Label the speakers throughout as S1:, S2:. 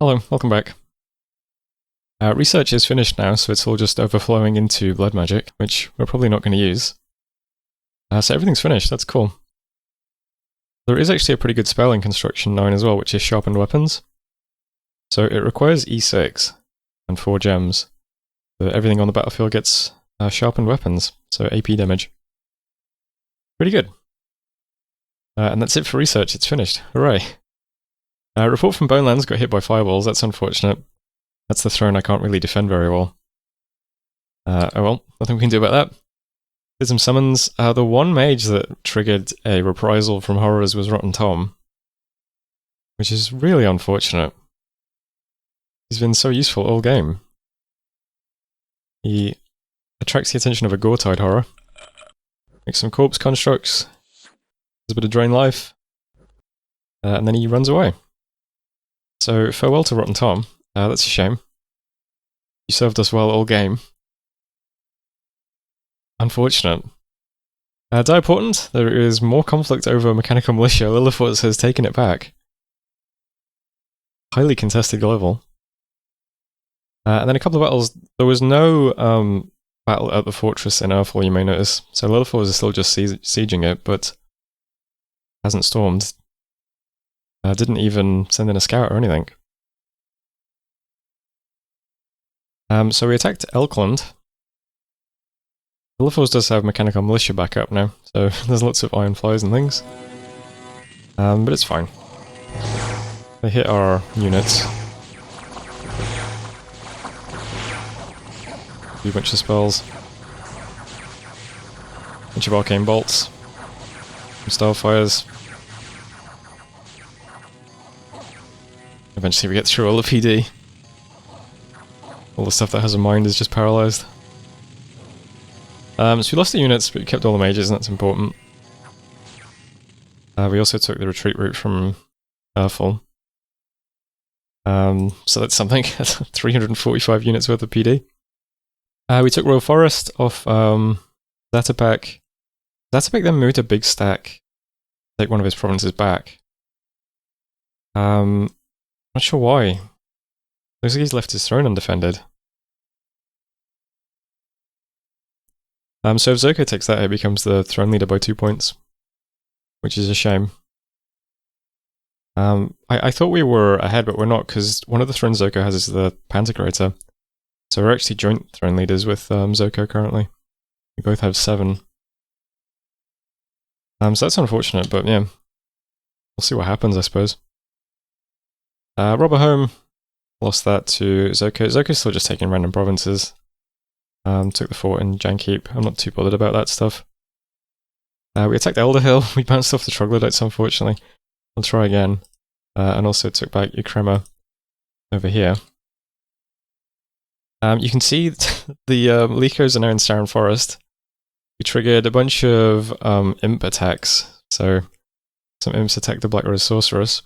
S1: Hello, welcome back. Research is finished now, so it's all just overflowing into blood magic, which we're probably not going to use. So everything's finished, that's cool. There is actually a pretty good spell in Construction 9 as well, which is Sharpened Weapons. So it requires E6 and 4 gems. So everything on the battlefield gets Sharpened Weapons, so AP damage. Pretty good. And that's it for research, it's finished. Hooray! Report from Bonelands got hit by fireballs, that's unfortunate. That's the throne I can't really defend very well. Oh well, nothing we can do about that. Did some summons. The one mage that triggered a reprisal from horrors was Rotten Tom, which is really unfortunate. He's been so useful all game. He attracts the attention of a gore-tide horror, makes some corpse constructs, does a bit of drain life, and then he runs away. So farewell to Rotten Tom. That's a shame. You served us well all game. Unfortunate. Diaportant, there is more conflict over Mechanical Militia. Lilliput has taken it back. Highly contested level. And then a couple of battles. There was no battle at the fortress in Earthfall, you may notice. So Lilliput is still just sieging it, but hasn't stormed. Didn't even send in a scout or anything. So we attacked Elkland. Lilliput does have Mechanical Militia back up now, so there's lots of iron flies and things. But it's fine. They hit our units. Do a bunch of spells. Bunch of arcane bolts. Some starfires. Eventually we get through all the PD. All the stuff that has a mind is just paralysed. So we lost the units, but we kept all the mages, and that's important. We also took the retreat route from Earthfall. So that's something. 345 units worth of PD. We took Royal Forest off Zatapak. Zatapak then moved a big stack, take one of his provinces back. Not sure why. Looks like he's left his throne undefended. So if Zoko takes that, it becomes the throne leader by 2 points, which is a shame. I thought we were ahead, but we're not, because one of the thrones Zoko has is the Pantocrator. So we're actually joint throne leaders with Zoko currently. We both have 7. So that's unfortunate, but yeah. We'll see what happens, I suppose. Robber Home. Lost that to Zoko. Zoko's still just taking random provinces. Took the fort in Jankeep. I'm not too bothered about that stuff. We attacked Elderhill. We bounced off the troglodytes, unfortunately. We'll try again. And also took back Ukrema over here. You can see the Lycos are now in Staran Forest. We triggered a bunch of imp attacks. So some imps attacked the Black Rose Sorceress.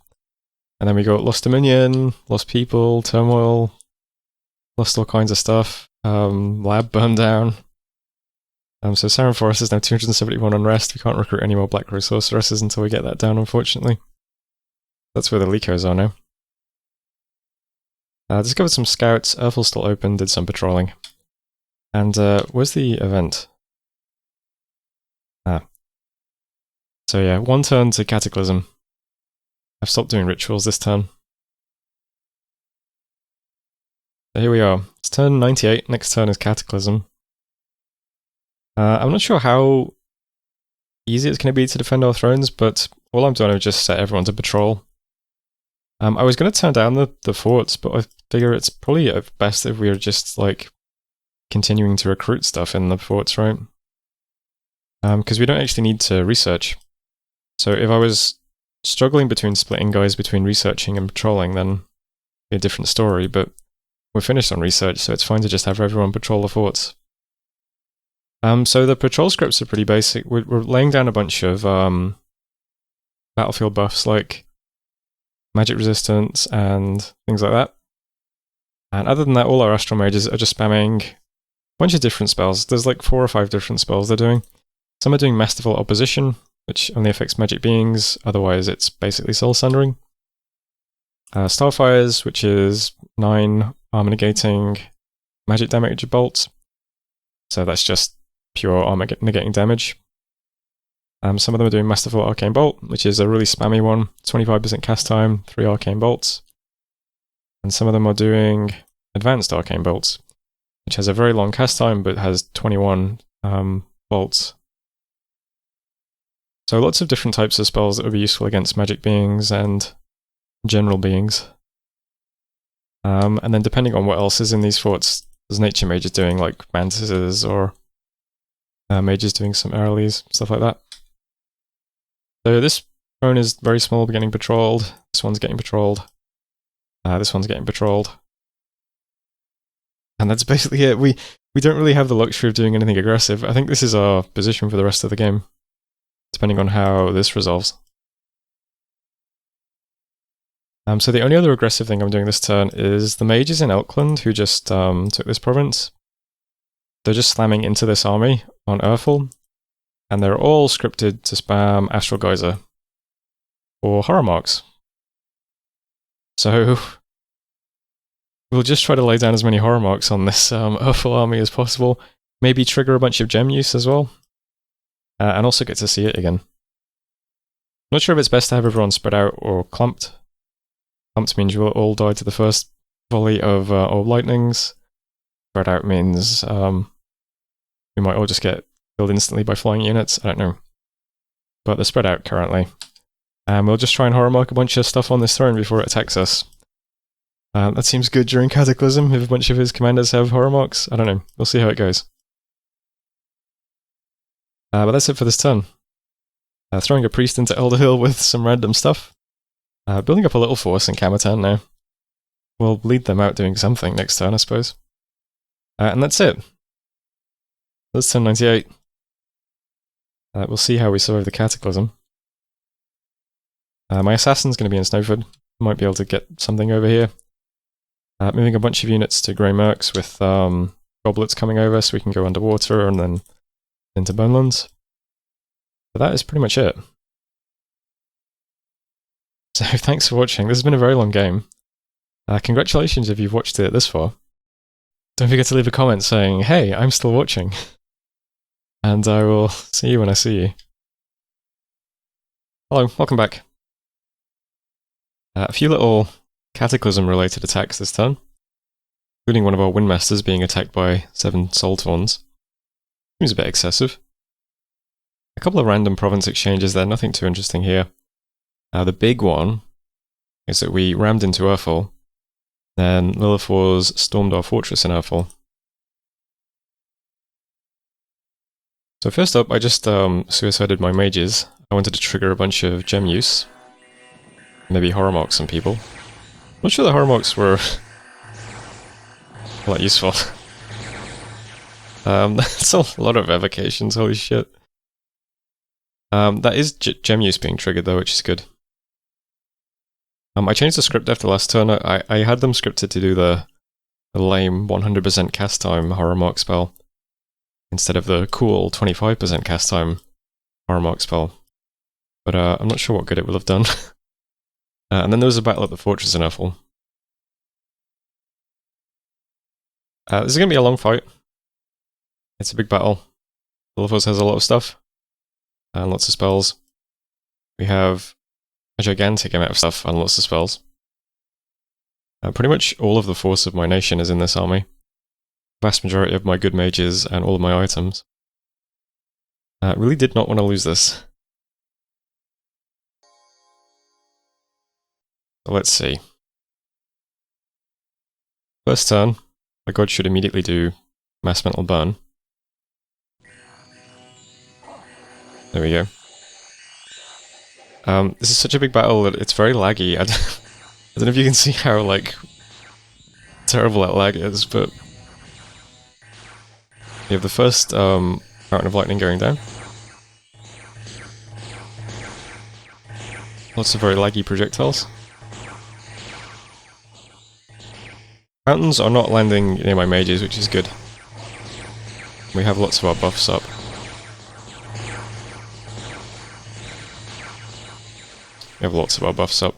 S1: And then we got Lost Dominion, Lost People, Turmoil, lost all kinds of stuff. Lab burned down. So Staran Forest is now 271 unrest. We can't recruit any more Black Rose Sorceresses until we get that down, unfortunately. That's where the Lycos are now. Discovered some scouts. Earthfall's still open, did some patrolling. And where's the event? So yeah, 1 turn to Cataclysm. I've stopped doing rituals this turn. So here we are. It's turn 98, next turn is Cataclysm. I'm not sure how easy it's going to be to defend our thrones, but all I'm doing is just set everyone to patrol. I was going to turn down the forts, but I figure it's probably best if we are just, like, continuing to recruit stuff in the forts, right? Because we don't actually need to research. So if I was struggling between splitting guys between researching and patrolling, then it'd be a different story, but we're finished on research, so it's fine to just have everyone patrol the forts. So the patrol scripts are pretty basic. We're laying down a bunch of battlefield buffs like magic resistance and things like that. And other than that, all our astral mages are just spamming a bunch of different spells. There's like 4 or 5 different spells they're doing. Some are doing Masterful Opposition, which only affects magic beings, otherwise it's basically soul sundering. Starfires, which is 9 armor negating magic damage bolts. So that's just pure armor negating damage. Some of them are doing Masterful Arcane Bolt, which is a really spammy one, 25% cast time, 3 arcane bolts. And some of them are doing Advanced Arcane Bolts, which has a very long cast time but has 21 bolts. So lots of different types of spells that would be useful against magic beings and general beings. And then depending on what else is in these forts, there's nature mages doing like mantises or mages doing some aerialies, stuff like that. So this throne is very small, getting patrolled. This one's getting patrolled. This one's getting patrolled. And that's basically it. We don't really have the luxury of doing anything aggressive. I think this is our position for the rest of the game, depending on how this resolves. So the only other aggressive thing I'm doing this turn is the mages in Elkland who just took this province. They're just slamming into this army on Urfel, and they're all scripted to spam Astral Geyser or Horror Marks. So we'll just try to lay down as many Horror Marks on this Urfel army as possible. Maybe trigger a bunch of gem use as well, and also get to see it again. I'm not sure if it's best to have everyone spread out or clumped. Clumped means you will all die to the first volley of orb lightnings. Spread out means we might all just get killed instantly by flying units. I don't know. But they're spread out currently. And we'll just try and horror mark a bunch of stuff on this throne before it attacks us. That seems good during Cataclysm if a bunch of his commanders have horror marks. I don't know. We'll see how it goes. But that's it for this turn. Throwing a priest into Elder Hill with some random stuff. Building up a little force in Kamatan now. We'll lead them out doing something next turn, I suppose. And that's it. That's turn 98. We'll see how we survive the Cataclysm. My assassin's going to be in Snowford. Might be able to get something over here. Moving a bunch of units to Grey Mercs with goblets coming over so we can go underwater and then into Bonelands. But that is pretty much it. So thanks for watching. This has been a very long game. Congratulations if you've watched it this far. Don't forget to leave a comment saying, hey, I'm still watching. And I will see you when I see you. Hello, welcome back. A few little Cataclysm-related attacks this turn, including one of our Windmasters being attacked by 7 Soul Tawns. Seems a bit excessive. A couple of random province exchanges there, nothing too interesting here. The big one is that we rammed into Urfel, then Lilith Wars stormed our fortress in Urfel. So first up, I just suicided my mages. I wanted to trigger a bunch of gem use. Maybe horror mark some people. I'm not sure the horror marks were all that useful. That's a lot of evocations, holy shit. That is gem use being triggered though, which is good. I changed the script after last turn. I had them scripted to do the lame 100% cast time horror mark spell instead of the cool 25% cast time horror mark spell. But I'm not sure what good it will have done. And then there was a battle at the fortress in Urfel. This is going to be a long fight. It's a big battle. Lilith has a lot of stuff. And lots of spells. We have a gigantic amount of stuff and lots of spells. Pretty much all of the force of my nation is in this army. Vast majority of my good mages and all of my items. Really did not want to lose this. So let's see. First turn, my god should immediately do Mass Mental Burn. There we go. This is such a big battle that it's very laggy. I don't know if you can see how, like, terrible that lag is, but you have the first Fountain of Lightning going down. Lots of very laggy projectiles. Fountains are not landing near my mages, which is good. We have lots of our buffs up. We have lots of our buffs up.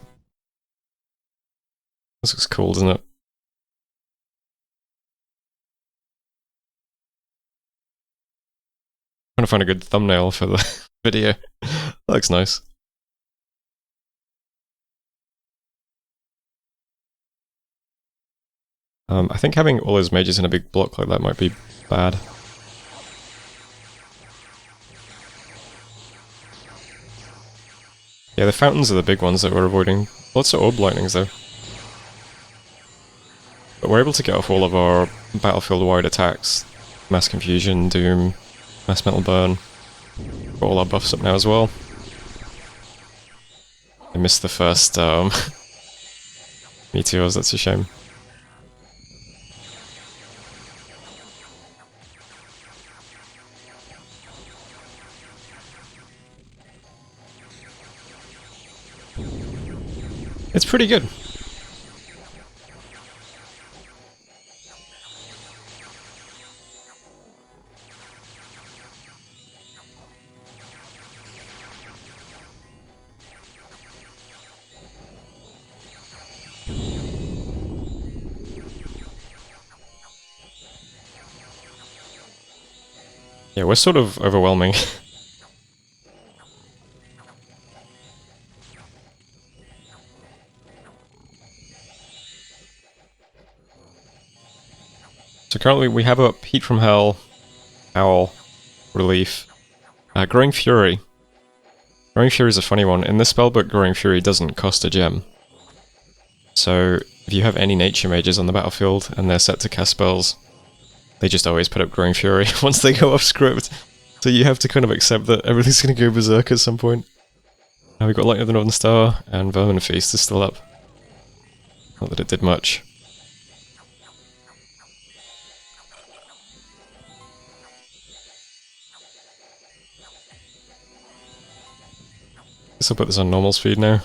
S1: This looks cool, doesn't it? Trying to find a good thumbnail for the video. That looks nice. I think having all those mages in a big block like that might be bad. Yeah, the fountains are the big ones that we're avoiding. Lots of orb lightnings though. But we're able to get off all of our battlefield-wide attacks. Mass Confusion, Doom, Mass Metal Burn. Got all our buffs up now as well. I missed the first meteors, that's a shame. It's pretty good. Yeah, we're sort of overwhelming. So currently we have up Heat from Hell, Owl, Relief, Growing Fury. Growing Fury is a funny one. In the spellbook, Growing Fury doesn't cost a gem. So if you have any nature mages on the battlefield and they're set to cast spells, they just always put up Growing Fury once they go off script. So you have to kind of accept that everything's going to go berserk at some point. Now we've got Light of the Northern Star, and Vermin Feast is still up. Not that it did much. Guess I'll put this on normal speed now.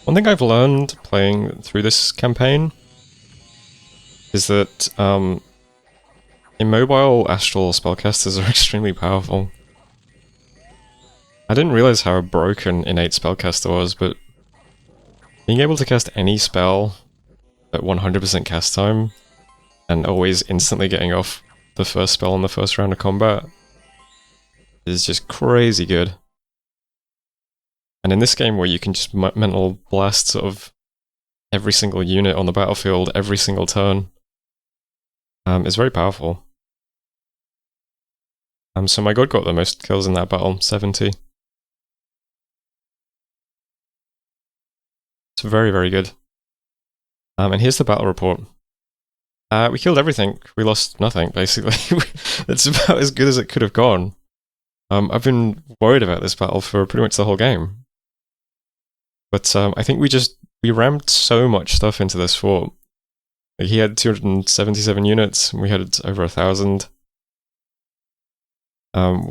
S1: One thing I've learned playing through this campaign is that immobile astral spellcasters are extremely powerful. I didn't realize how broken innate spellcaster was, but being able to cast any spell at 100% cast time and always instantly getting off the first spell in the first round of combat is just crazy good. And in this game where you can just mental blast sort of every single unit on the battlefield every single turn, is very powerful. So my god got the most kills in that battle, 70. It's very, very good. And here's the battle report. We killed everything. We lost nothing, basically. It's about as good as it could have gone. I've been worried about this battle for pretty much the whole game. But I think we rammed so much stuff into this fort. Like, he had 277 units, and we had over 1,000. I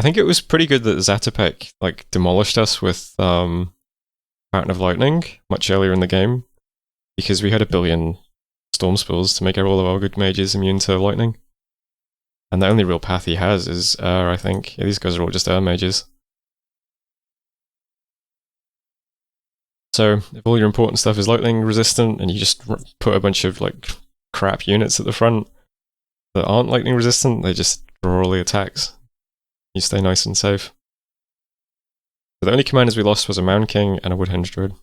S1: think it was pretty good that Zatopek like demolished us with Fountain of Lightning much earlier in the game, because we had 1 billion storm spells to make all of our good mages immune to lightning. And the only real path he has is air, I think. Yeah, these guys are all just air mages. So, if all your important stuff is lightning resistant, and you just put a bunch of like crap units at the front that aren't lightning resistant, they just draw all the attacks. You stay nice and safe. So the only commanders we lost was a Mound King and a Woodhenge Druid.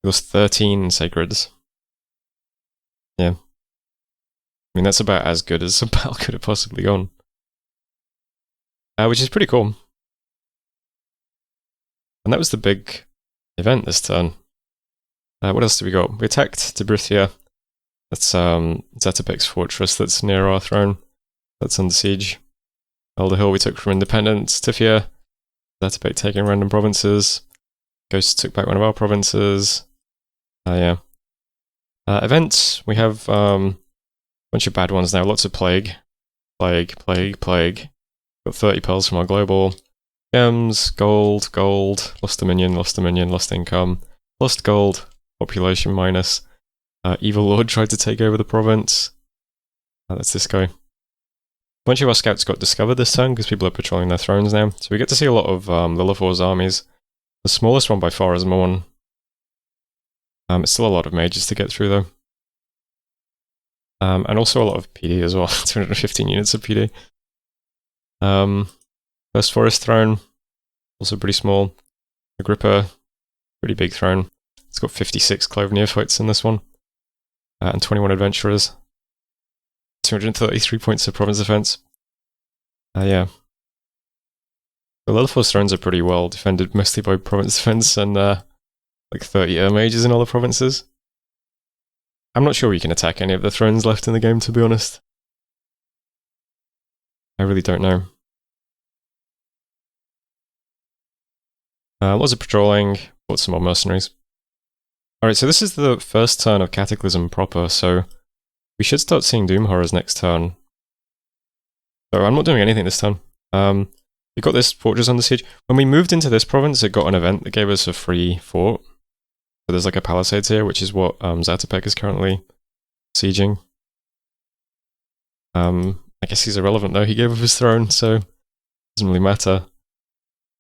S1: We lost 13 Sacreds. Yeah. I mean, that's about as good as a battle could have possibly gone. Which is pretty cool. And that was the big event this turn. What else do we got? We attacked Debrithia. That's Zatopek's fortress that's near our throne. That's under siege. Elder Hill we took from Independence. Tifia. Zatopek taking random provinces. Ghost took back one of our provinces. Yeah. Events. We have a bunch of bad ones now. Lots of plague. Plague. Got 30 pearls from our global. Gems, gold, lost dominion, lost income, lost gold, population minus. Evil Lord tried to take over the province. That's this guy. bunch of our scouts got discovered this turn because people are patrolling their thrones now. So we get to see a lot of Lilithor's armies. The smallest one by far is Morn. It's still a lot of mages to get through though. And also a lot of PD as well, 215 units of PD. First Forest Throne, also pretty small. Agrippa, pretty big throne. It's got 56 Cloven Neophytes in this one. And 21 Adventurers. 233 points of province defense. Yeah. The Lilithor's thrones are pretty well defended, mostly by province defense and like 30 air mages in all the provinces. I'm not sure we can attack any of the thrones left in the game, to be honest. I really don't know. Lots of patrolling, bought some more mercenaries. Alright, so this is the first turn of Cataclysm proper, so we should start seeing Doom Horrors next turn. So I'm not doing anything this turn. We got this fortress under siege. When we moved into this province, it got an event that gave us a free fort. So there's like a palisades here, which is what Zatopek is currently sieging. I guess he's irrelevant though, he gave up his throne, so it doesn't really matter.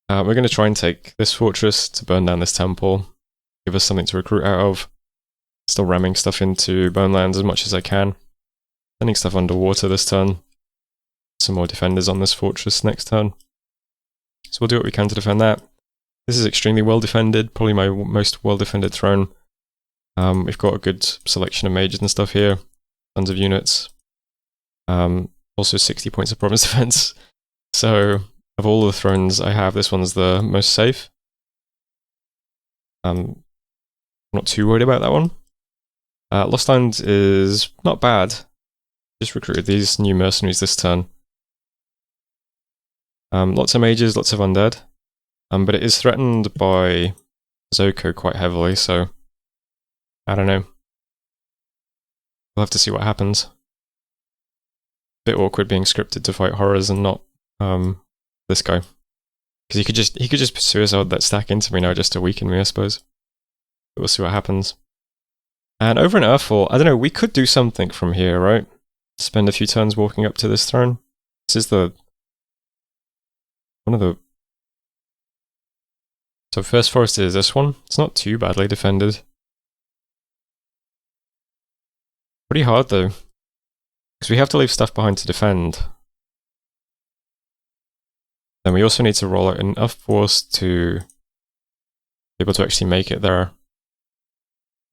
S1: We're going to try and take this fortress to burn down this temple, give us something to recruit out of. Still ramming stuff into Bonelands as much as I can. Sending stuff underwater this turn. Some more defenders on this fortress next turn. So we'll do what we can to defend that. This is extremely well defended, probably my most well defended throne. We've got a good selection of mages and stuff here. Tons of units. Also 60 points of province defense. So, of all the thrones I have, this one's the most safe. I'm not too worried about that one. Lost Land is not bad. Just recruited these new mercenaries this turn. Lots of mages, lots of undead. But it is threatened by Zoko quite heavily, so I don't know. We'll have to see what happens. Bit awkward being scripted to fight horrors and not this guy. Because he could just suicide that stack into me now just to weaken me, I suppose. But we'll see what happens. And over in Earthfall, I don't know, we could do something from here, right? Spend a few turns walking up to this throne. This is the... one of the... So first forest is this one. It's not too badly defended. Pretty hard though. Because we have to leave stuff behind to defend. Then we also need to roll out enough force to be able to actually make it there.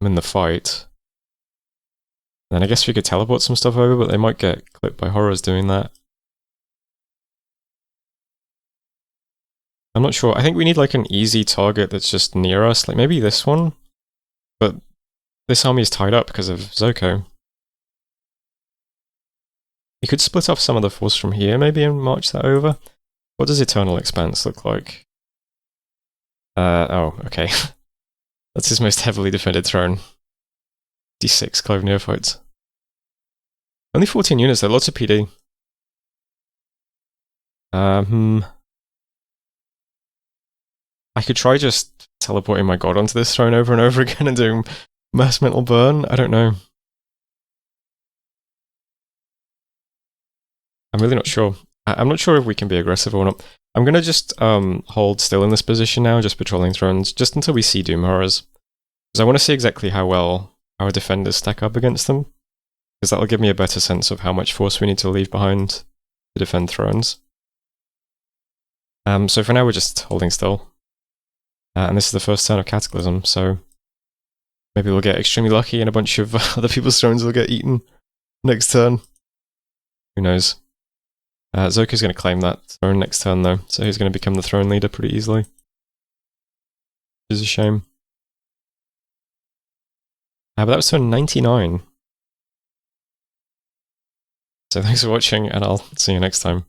S1: In the fight. Then I guess we could teleport some stuff over, but they might get clipped by horrors doing that. I'm not sure. I think we need like an easy target that's just near us, like maybe this one. But this army is tied up because of Zoko. We could split off some of the force from here maybe and march that over. What does Eternal Expanse look like? Oh, okay. That's his most heavily defended throne. D6 Cloven Neophytes. Only 14 units though, lots of PD. I could try just teleporting my god onto this throne over and over again and doing mass mental burn. I don't know. I'm really not sure. I'm not sure if we can be aggressive or not. I'm gonna just hold still in this position now, just patrolling thrones, just until we see Doom Horrors. Because I want to see exactly how well our defenders stack up against them. Because that'll give me a better sense of how much force we need to leave behind to defend thrones. So for now we're just holding still. And this is the first turn of Cataclysm, so maybe we'll get extremely lucky and a bunch of other people's thrones will get eaten next turn. Who knows? Zoko's going to claim that throne next turn though, so he's going to become the throne leader pretty easily. Which is a shame. But that was turn 99. So thanks for watching, and I'll see you next time.